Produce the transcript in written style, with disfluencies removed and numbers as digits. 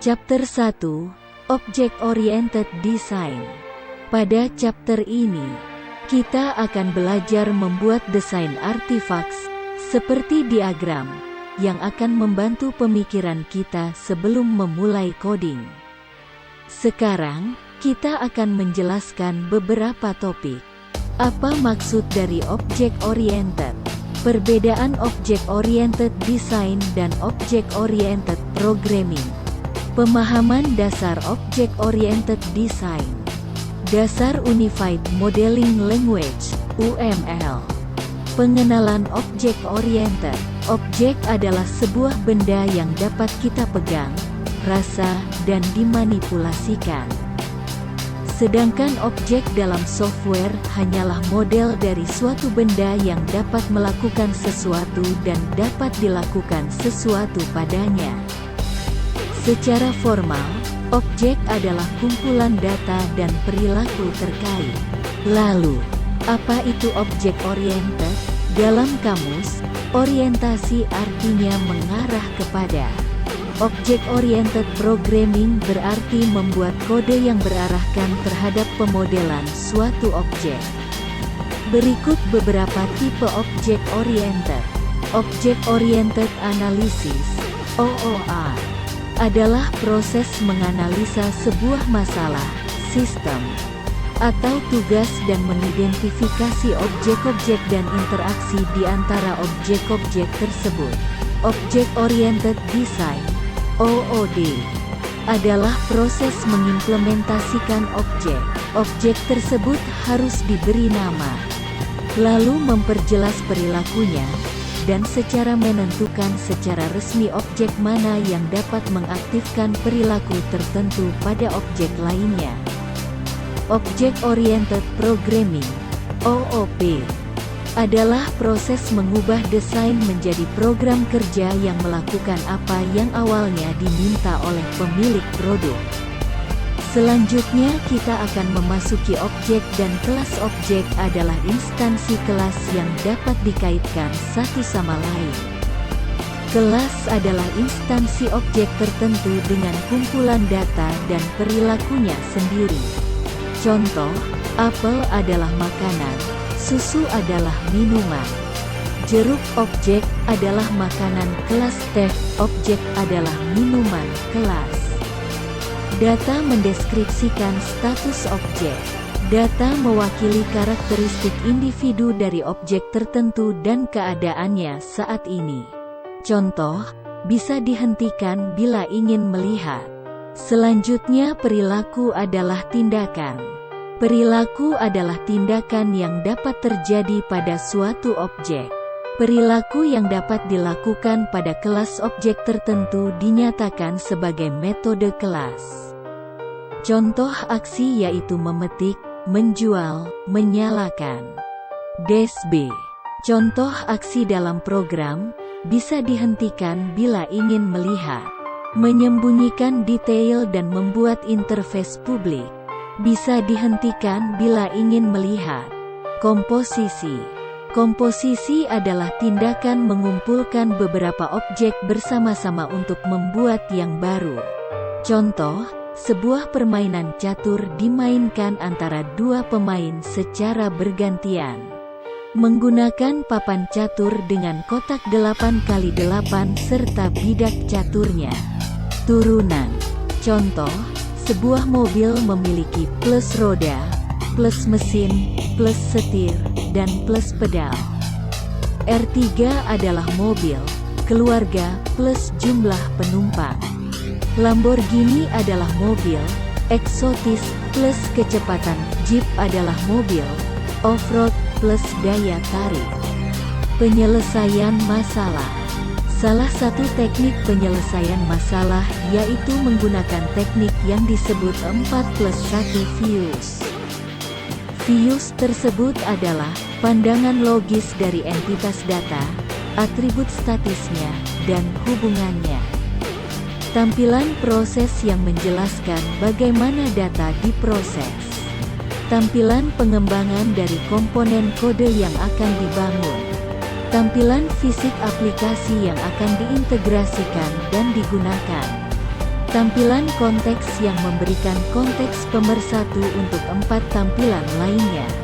Chapter 1, Object Oriented Design. Pada chapter ini, kita akan belajar membuat desain artifaks, seperti diagram, yang akan membantu pemikiran kita sebelum memulai coding. Sekarang, kita akan menjelaskan beberapa topik. Apa maksud dari Object Oriented? Perbedaan Object Oriented Design dan Object Oriented Programming. Pemahaman dasar Object Oriented Design. Dasar Unified Modeling Language, UML. Pengenalan Object Oriented. Objek adalah sebuah benda yang dapat kita pegang, rasa, dan dimanipulasikan. Sedangkan objek dalam software hanyalah model dari suatu benda yang dapat melakukan sesuatu dan dapat dilakukan sesuatu padanya. Secara formal, objek adalah kumpulan data dan perilaku terkait. Lalu, apa itu objek oriented? Dalam kamus, orientasi artinya mengarah kepada. Object Oriented Programming berarti membuat kode yang berarahkan terhadap pemodelan suatu objek. Berikut beberapa tipe objek oriented. Object Oriented Analysis, OOA, adalah proses menganalisa sebuah masalah, sistem, atau tugas dan mengidentifikasi objek-objek dan interaksi di antara objek-objek tersebut. Object Oriented Design, OOD, adalah proses mengimplementasikan objek. Objek tersebut harus diberi nama, lalu memperjelas perilakunya, dan secara menentukan secara resmi objek mana yang dapat mengaktifkan perilaku tertentu pada objek lainnya. Object Oriented Programming, OOP, adalah proses mengubah desain menjadi program kerja yang melakukan apa yang awalnya diminta oleh pemilik produk. Selanjutnya kita akan memasuki objek dan kelas. Objek adalah instansi kelas yang dapat dikaitkan satu sama lain. Kelas adalah instansi objek tertentu dengan kumpulan data dan perilakunya sendiri. Contoh, apel adalah makanan, susu adalah minuman. Jeruk objek adalah makanan kelas. Teh objek adalah minuman kelas. Data mendeskripsikan status objek. Data mewakili karakteristik individu dari objek tertentu dan keadaannya saat ini. Contoh, bisa dihentikan bila ingin melihat. Selanjutnya perilaku adalah tindakan. Perilaku adalah tindakan yang dapat terjadi pada suatu objek. Perilaku yang dapat dilakukan pada kelas objek tertentu dinyatakan sebagai metode kelas. Contoh aksi yaitu memetik, menjual, menyalakan. DSB. Contoh aksi dalam program, bisa dihentikan bila ingin melihat. Menyembunyikan detail dan membuat interface publik. Bisa dihentikan bila ingin melihat. Komposisi. Komposisi adalah tindakan mengumpulkan beberapa objek bersama-sama untuk membuat yang baru. Contoh, sebuah permainan catur dimainkan antara dua pemain secara bergantian. Menggunakan papan catur dengan kotak 8x8 serta bidak caturnya. Turunan. Contoh, sebuah mobil memiliki plus roda, plus mesin, plus setir, dan plus pedal. R3 adalah mobil, keluarga, plus jumlah penumpang. Lamborghini adalah mobil, eksotis, plus kecepatan. Jeep adalah mobil, off-road, plus daya tarik. Penyelesaian masalah. Salah satu teknik penyelesaian masalah yaitu menggunakan teknik yang disebut 4+1 views. Views tersebut adalah pandangan logis dari entitas data, atribut statisnya, dan hubungannya. Tampilan proses yang menjelaskan bagaimana data diproses. Tampilan pengembangan dari komponen kode yang akan dibangun. Tampilan fisik aplikasi yang akan diintegrasikan dan digunakan. Tampilan konteks yang memberikan konteks pemersatu untuk 4 tampilan lainnya.